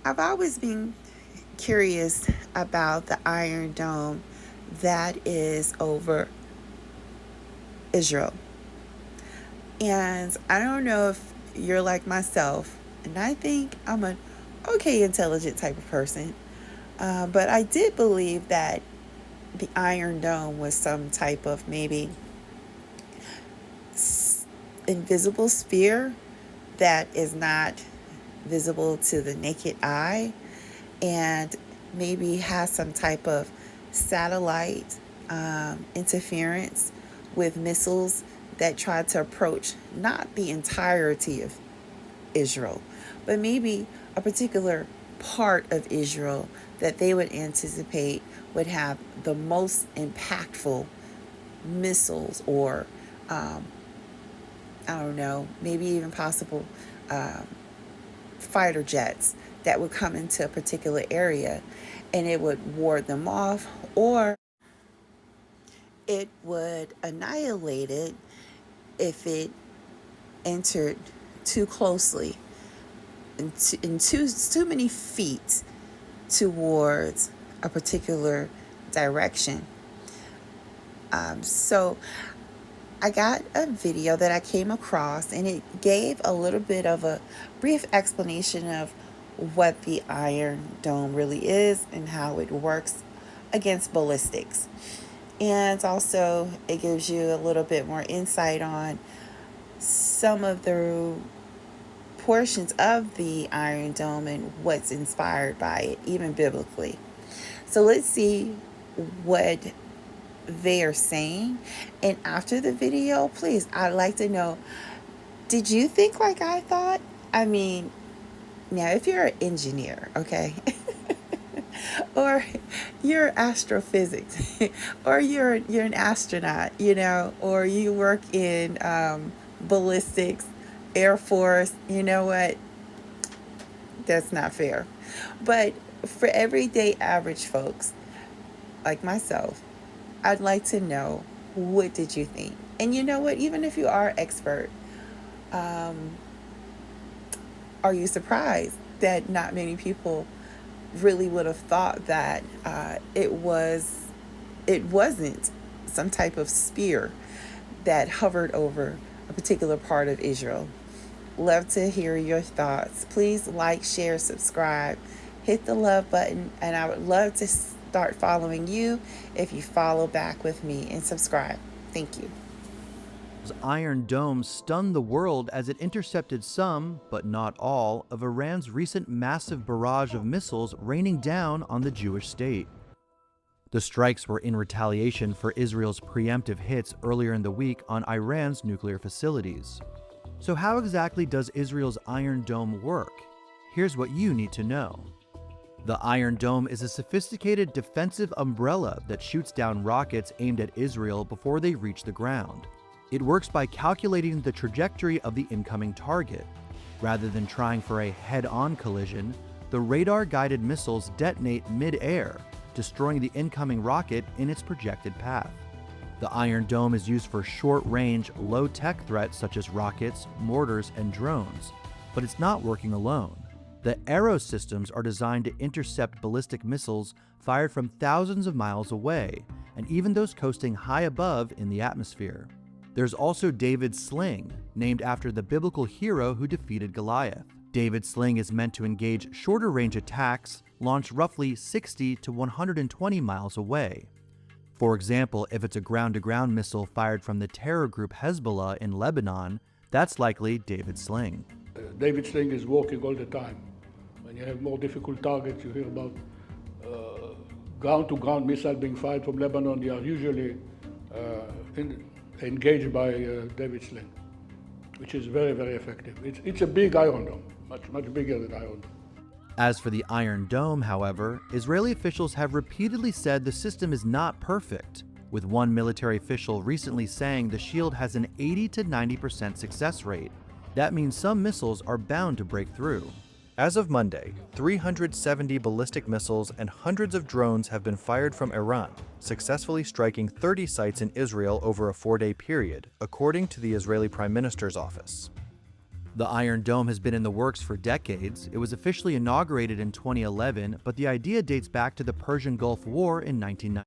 I've always been curious about the Iron Dome that is over Israel. And I don't know if you're like myself, and I think I'm an okay, intelligent type of person, but I did believe that the Iron Dome was some type of maybe invisible sphere that is not visible to the naked eye and maybe has some type of satellite interference with missiles that try to approach not the entirety of Israel, but maybe a particular part of Israel that they would anticipate would have the most impactful missiles or um, I don't know, maybe even possible um, fighter jets that would come into a particular area and it would ward them off or it would annihilate it if it entered too closely in too many feet towards a particular direction. So I got a video that I came across and it gave a little bit of a brief explanation of what the Iron Dome really is and how it works against ballistics. And also, it gives you a little bit more insight on some of the portions of the Iron Dome and what's inspired by it, even biblically. So let's see what they are saying. And after the video, please, I'd like to know, did you think like I thought? I mean, now if you're an engineer, okay, or you're astrophysics, or you're an astronaut, or you work in ballistics, Air Force, you know what? That's not fair. But for everyday average folks like myself, I'd like to know, what did you think? And you know what? Even if you are expert, um, are you surprised that not many people really would have thought that it wasn't some type of spear that hovered over a particular part of Israel? Love to hear your thoughts. Please like, share, subscribe, hit the love button, and I would love to start following you if you follow back with me and subscribe. Thank you. Iron Dome stunned the world as it intercepted some, but not all, of Iran's recent massive barrage of missiles raining down on the Jewish state. The strikes were in retaliation for Israel's preemptive hits earlier in the week on Iran's nuclear facilities. So how exactly does Israel's Iron Dome work? Here's what you need to know. The Iron Dome is a sophisticated defensive umbrella that shoots down rockets aimed at Israel before they reach the ground. It works by calculating the trajectory of the incoming target. Rather than trying for a head-on collision, the radar-guided missiles detonate mid-air, destroying the incoming rocket in its projected path. The Iron Dome is used for short-range, low-tech threats such as rockets, mortars, and drones, but it's not working alone. The Arrow systems are designed to intercept ballistic missiles fired from thousands of miles away, and even those coasting high above in the atmosphere. There's also David's Sling, named after the biblical hero who defeated Goliath. David's Sling is meant to engage shorter-range attacks launched roughly 60 to 120 miles away. For example, if it's a ground-to-ground missile fired from the terror group Hezbollah in Lebanon, that's likely David's Sling. David's Sling is working all the time. When you have more difficult targets, you hear about ground-to-ground missile being fired from Lebanon. They are usually engaged by David's Sling, which is very, very effective. It's a big Iron Dome, much bigger than Iron Dome. As for the Iron Dome, however, Israeli officials have repeatedly said the system is not perfect, with one military official recently saying the shield has an 80 to 90% success rate. That means some missiles are bound to break through. As of Monday, 370 ballistic missiles and hundreds of drones have been fired from Iran, successfully striking 30 sites in Israel over a 4-day period, according to the Israeli Prime Minister's office. The Iron Dome has been in the works for decades. It was officially inaugurated in 2011, but the idea dates back to the Persian Gulf War in 1990.